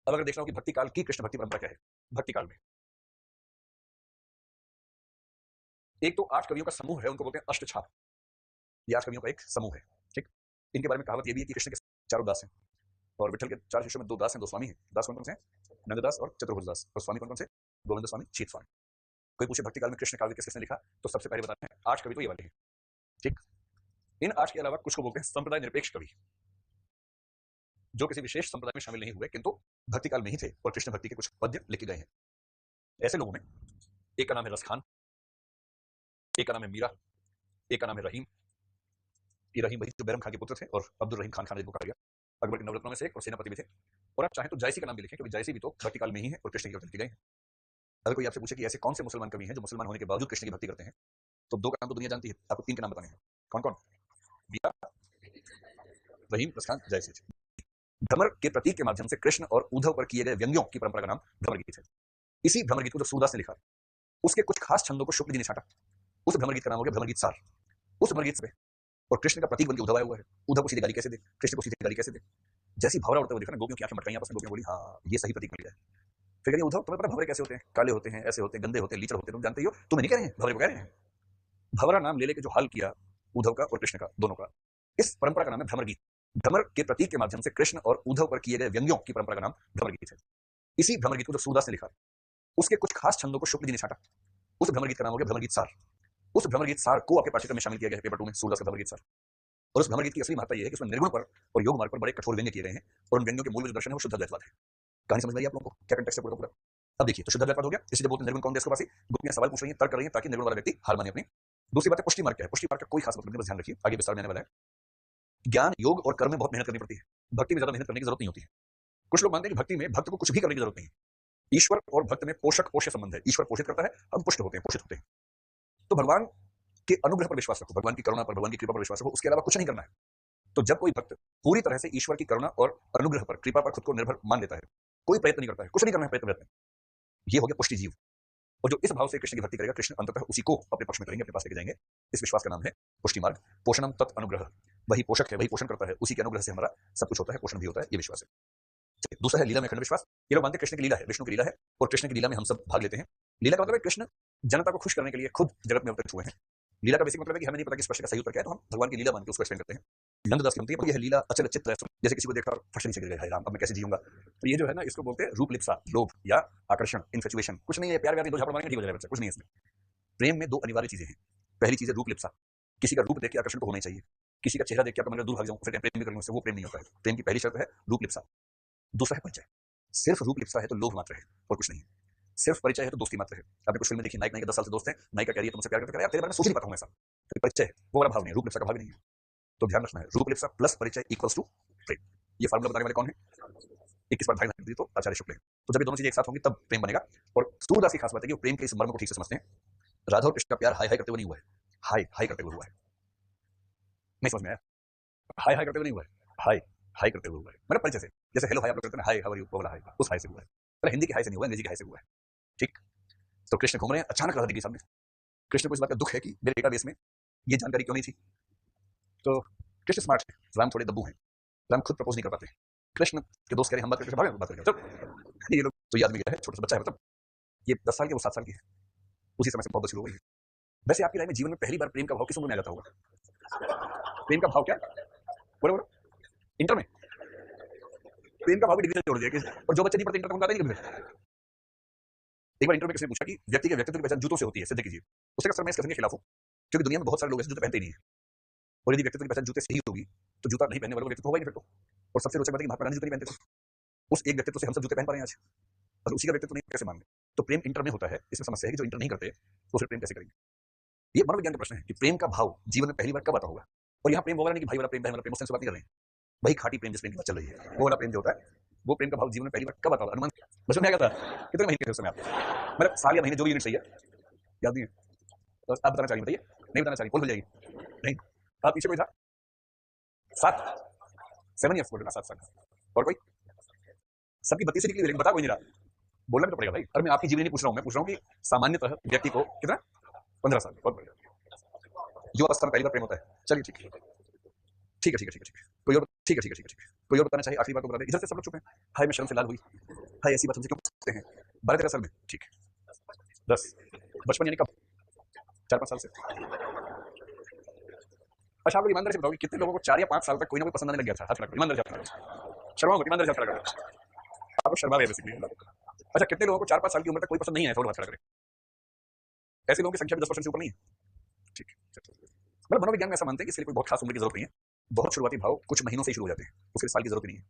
अब अगर देखना हो कि भक्ति काल की कृष्ण भक्ति परंपरा क्या है, भक्ति काल में एक तो 8 कवियों का समूह है, उनको बोलते हैं अष्टछाप। ये 8 कवियों का एक समूह है, ठीक। इनके बारे में कहावत ये भी है कि कृष्ण के चारों दास हैं, और विठल के 4 शिष्यों में 2 दास हैं, 2 स्वामी हैं। दास कौन कौन से हैं? नंददास और चतुर्भुज दास। और स्वामी कौन कौन से? गोविंद स्वामी, शीत स्वामी। कोई पूछे भक्ति काल में कृष्ण काव्य किसने लिखा, तो सबसे पहले बताते हैं 8 कवि तो ये वाले हैं, ठीक। इन 8 के अलावा कुछ को बोलते हैं संप्रदाय निरपेक्ष कवि, जो किसी विशेष संप्रदाय में शामिल नहीं हुए किंतु भक्ति काल में ही थे और कृष्ण भक्ति के कुछ पद्य लिखे गए हैं। ऐसे लोगों में एक का नाम है रसखान, एक का नाम है मीरा, एक का नाम है रहीम। ये रहीम वही जो बैरम खान के पुत्र थे और अब्दुल रहीम खान ने कहा गया, अकबर के नवरत्नों में से एक और सेनापति भी थे। और आप चाहें तो जायसी का नाम भी लिखें, क्योंकि जायसी भी तो भक्ति काल में ही है और कृष्ण की भक्ति लिखे गए हैं। अगर कोई आपसे पूछे कि ऐसे कौन से मुसलमान कवि हैं जो मुसलमान होने के बावजूद कृष्ण की भक्ति करते हैं, तो 2 का नाम तो दुनिया जानती है, आपको 3 के नाम बताने हैं। कौन कौन? मीरा, रहीम, रसखान, जायसी। भ्रमर के प्रतीक के माध्यम से कृष्ण और उद्धव पर किए गए व्यंग्यों की परंपरा का नाम भ्रमर गीत है। इसी भ्रमर गीत को जो सूरदास ने लिखा, उसके कुछ खास छंदों को शुक्ल जी ने छाटा, उस भ्रमर गीत का नाम हो गया भ्रमर गीत सार। उस भ्रमर गीत में और कृष्ण का प्रतीक बन के उद्धव आया हुआ है। उद्धव को सीधी गाली कैसे दे, कृष्ण को सीधी गाली कैसे दे। जैसी भवरा उड़ते हुए देखा ना, गोपियों की आंखें मटकाई, आपस में गोपियां बोली हाँ ये सही प्रतीक मिल गया। फिर कहेंगे उद्धव तुम्हें पता भवरे कैसे होते हैं? काले होते हैं, ऐसे होते हैं, गंदे होते हैं, लीचड़ होते हैं, तुम जानते ही हो। तुम्हें नहीं कह रहे हैं, भवरे को कह रहे हैं। भवरा नाम ले लेके जो हाल किया उद्धव का और कृष्ण का, दोनों का, इस परंपरा का नाम है भ्रमर गीत। भ्रमर के प्रतीक के माध्यम से कृष्ण और उद्धव पर किए गए व्यंग्यों की परंपरा का नाम भ्रमर गीत है। इसी भ्रमर गीत को जो सूरदास ने लिखा, उसके कुछ खास छंदों को शुक्ल जी ने छाटा, उस भ्रमर गीत का नाम हो गया भ्रमर गीत सार। उस भ्रमर गीत सार को आपके पाठ्यक्रम में शामिल किया गया है, पेपर 2 में, सूरदास का भ्रमर गीत सार। और उस भ्रमर गीत की असली महत्ता यह है कि उसमें निर्गुण पर और योग मार्ग पर बड़े कठोर व्यंग्य किए गए हैं, और उन व्यंग्यों के मूल में जो दर्शन है वो शुद्ध अद्वैतवाद है। कहानी समझ में आई आप लोगों को? क्या कंटेक्स्ट है पूरा पूरा? अब देखिए, तो शुद्ध अद्वैतवाद हो गया, इसी जब बोलते हैं निर्गुण कौन देश को पासी। गोपियां सवाल पूछ रही हैं, तर्क कर रही हैं, ताकि निर्गुण वाला व्यक्ति हार माने अपनी। दूसरी बात है पुष्टि मार्ग क्या है। पुष्टि मार्ग का कोई खास मतलब नहीं, बस ध्यान रखिए, आगे विस्तार में आने वाला है। ज्ञान, योग और कर्म में बहुत मेहनत करनी पड़ती है, भक्ति में ज्यादा मेहनत करने की जरूरत नहीं होती है। कुछ लोग मानते हैं कि भक्ति में भक्त को कुछ भी करने की जरूरत नहीं है। ईश्वर और भक्त में पोषक पोष्य संबंध है, ईश्वर पोषित करता है, हम पुष्ट होते हैं, पोषित होते हैं। तो भगवान के अनुग्रह पर विश्वास रखो, भगवान की करुणा पर, भगवान की कृपा पर विश्वास रखो, उसके अलावा कुछ नहीं करना है। तो जब कोई भक्त पूरी तरह से ईश्वर की करुणा और अनुग्रह पर, कृपा पर खुद को निर्भर मान लेता है, कोई प्रयत्न नहीं करता है, कुछ नहीं करना है प्रयत्न, ये हो गया पुष्टि जीव। और जो इस भाव से कृष्ण की भक्ति करेगा, कृष्ण अंततः उसी को अपने पक्ष में करेंगे, अपने पास लेके जाएंगे। इस विश्वास का नाम है पुष्टि मार्ग। पोषणम तत् अनुग्रह, वही पोषक है, वही पोषण करता है, उसी के अनुग्रह से हमारा सब कुछ होता है, पोषण भी होता है, ये विश्वास है। दूसरा है लीला में अखंड विश्वास। ये लोग मानते हैं कृष्ण की लीला है, विष्णु की लीला है, और कृष्ण की लीला में हम सब भाग लेते हैं। लीला का मतलब है कृष्ण जनता को खुश करने के लिए खुद जगत में अवतरित हुए हैं। लीला का बेसिक मतलब है कि हमें नहीं पता कि स्पर्श का सही उत्तर क्या है, तो हम भगवान की लीला मान के उसको एक्सप्लेन करते हैं। नंददास की यह लीला अचल चित्र है, जैसे किसी को देखा और फट नीचे गिर गया, हाय राम अब मैं कैसे जीऊंगा। तो ये जो है ना, इसको बोलते हैं रूप लिप्सा, लोभ या आकर्षण, इन्फेचुएशन। कुछ नहीं है, प्यार व्यार 2 झापड़ मारेंगे ठीक हो जाएगा बच्चा, कुछ नहीं है इसमें। प्रेम में 2 अनिवार्य चीजें हैं। पहली चीज है रूप लिप्सा, किसी का रूप देख के आकर्षण तो होना ही चाहिए। किसी का चेहरा देख के मैं दूर भाग जाऊं फिर प्रेम भी करूंगा उससे, वो प्रेम नहीं होता है। प्रेम की पहली शर्त है रूप लिप्सा। दूसरा है परिचय। सिर्फ रूप लिप्सा है तो लोभ मात्र है और कुछ नहीं है। सिर्फ परिचय है तो दोस्ती मात्र है। आपने कुछ फिल्म देखी, नायक नायिका 10 साल से दोस्त हैं, नायिका कह रही है तुमसे प्यार करता है, यार तेरे बारे में सोच नहीं पाता हूं मैं, ऐसा तो परिचय है, वो वाला भाव नहीं है, रूप लिप्सा का भाव नहीं है। तो ध्यान रखना है, रूप लिप्सा प्लस परिचय इक्वल्स टू प्रेम। ये फार्मूला बताने वाले कौन है? 21 बार ढाई दी तो आचार्य शुक्ल है। तो जब ये दोनों चीजें एक साथ होंगी तब प्रेम बनेगा। और सूरदास की खास बात है कि वो प्रेम के इस मर्म को ठीक से समझते हैं। राधा और कृष्ण का प्यार हाय हाय करते हुए नहीं हुआ है, हाय हाय करते हुए हुआ है। नहीं समझ में आया? हाय हाय करते हुए नहीं हुआ है, हाय हाय करते हुए हुआ है, मतलब परिचय से। जैसे हेलो हाय आप लोग करते हैं, हाय हाउ आर यू, वो वाला हाय, उस हाय से हुआ है। पर हिंदी के हाय से नहीं हुआ, अंग्रेजी के हाय से हुआ है, ठीक। तो कृष्ण घूम रहे हैं, अचानक राधा दिखी सामने। कृष्ण को इस बात का दुख है कि मेरे डेटाबेस में ये जानकारी क्यों नहीं थी। तो कृष्ण स्मार्ट है, राम थोड़े दब्बू हैं, राम खुद प्रपोज नहीं कर पाते। कृष्ण के दोस्त कह रहे हम बात करके भागे, बात करके चल ये लोग। तो ये आदमी क्या है, छोटा सा बच्चा है, मतलब ये 10 साल के, वो 7 साल की है, उसी समय से बहुत शुरू हो गई है। वैसे आपकी राय में जीवन में पहली बार प्रेम का भाव किस उम्र में आ जाता होगा? प्रेम का भाव क्या बोलो बोलो? इंटर में प्रेम का भाव भी डिग्री जोड़ दिया कि, और जो बच्चे नहीं पढ़ते इंटर तक आता नहीं कभी। एक बार इंटर में किसी ने पूछा कि व्यक्ति के व्यक्तित्व की पहचान जूतों से होती है, सिद्ध कीजिए। उसने कहा सर मैं इस कथन के खिलाफ हूं, क्योंकि दुनिया में बहुत सारे लोग ऐसे जूते पहनते ही नहीं है, और यदि व्यक्तित्व की पहचान जूते से ही होगी तो जूता नहीं पहनने वालों का व्यक्तित्व होगा ही नहीं फिर तो। और सबसे रोचक बात है कि महात्मा गांधी जूते नहीं पहनते थे, उस एक व्यक्तित्व से हम सब जूते पहन पा रहे हैं आज, और उसी का व्यक्तित्व नहीं कैसे मांगे। तो प्रेम इंटर में होता है, इसमें समस्या है कि जो इंटर नहीं करते वो फिर प्रेम कैसे करेंगे। ये मनोविज्ञान का प्रश्न है कि प्रेम का भाव जीवन में पहली बार कब आता होगा। और यहाँ प्रेम होगा नहीं कि भाई वाला प्रेम, बहन वाला प्रेम, उससे बात नहीं कर रहे हैं, वही खाटी प्रेम जिस प्रेम की बात चल रही है, वो वाला प्रेम जो होता है, वो प्रेम का भाव जीवन में पहली बार कब आता होगा? अनुमान बचपन में आ गया था, कितने महीने थे उस समय आप, मतलब साल या महीने जो भी यूनिट सही है, याद नहीं है तो आप बताना चाहिए, बताइए। नहीं बताना चाहिए, बोल जाएगी नहीं। आप पीछे कोई था? 7 ईयर्स बोल रहा, 7 साल। और कोई? सबकी 32 से निकली, लेकिन बता कोई नहीं रहा, बोलना भी तो पड़ेगा भाई। और मैं आपकी जीवन नहीं पूछ रहा हूँ, मैं पूछ रहा हूँ कि सामान्यतः व्यक्ति को कितना, 15 साल। बहुत बढ़िया, जो अवस्था में पहली बार प्रेम होता है। चलिए ठीक है, ठीक है, ठीक है, ठीक है, ठीक है, कोई और? ठीक है, ठीक है, ठीक है, ठीक है, कोई और बताना चाहिए, आखिरी बात को बता दें। इधर से सब लोग चुप हैं। हाय मैं शर्म से लाल हुई, हाय ऐसी बात हमसे क्यों पूछते हैं। 12-13 साल में, ठीक है। 10 बचपन यानी कब? 4-5 साल से। अच्छा आप लोग ईमानदारी से बताओगे कितने लोगों को 4 या 5 साल तक कोई ना कोई पसंद आने लग गया था? हाथ खड़ा करो, ईमानदारी से हाथ खड़ा करो। शर्माओ, ईमानदारी से हाथ खड़ा करो। आपको शर्मा है बेसिकली। अच्छा कितने लोगों को 4-5 साल की उम्र तक कोई पसंद नहीं आया था? वो हाथ खड़ा करें। ऐसे लोगों की संख्या भी 10% से ऊपर नहीं है। ठीक है। मतलब मनोविज्ञान में ऐसा मानते हैं कि इसके लिए कोई बहुत खास उम्र की जरूरत नहीं है। बहुत शुरुआती भाव कुछ महीनों से ही शुरू हो जाते हैं, उसके लिए साल की जरूरत नहीं है।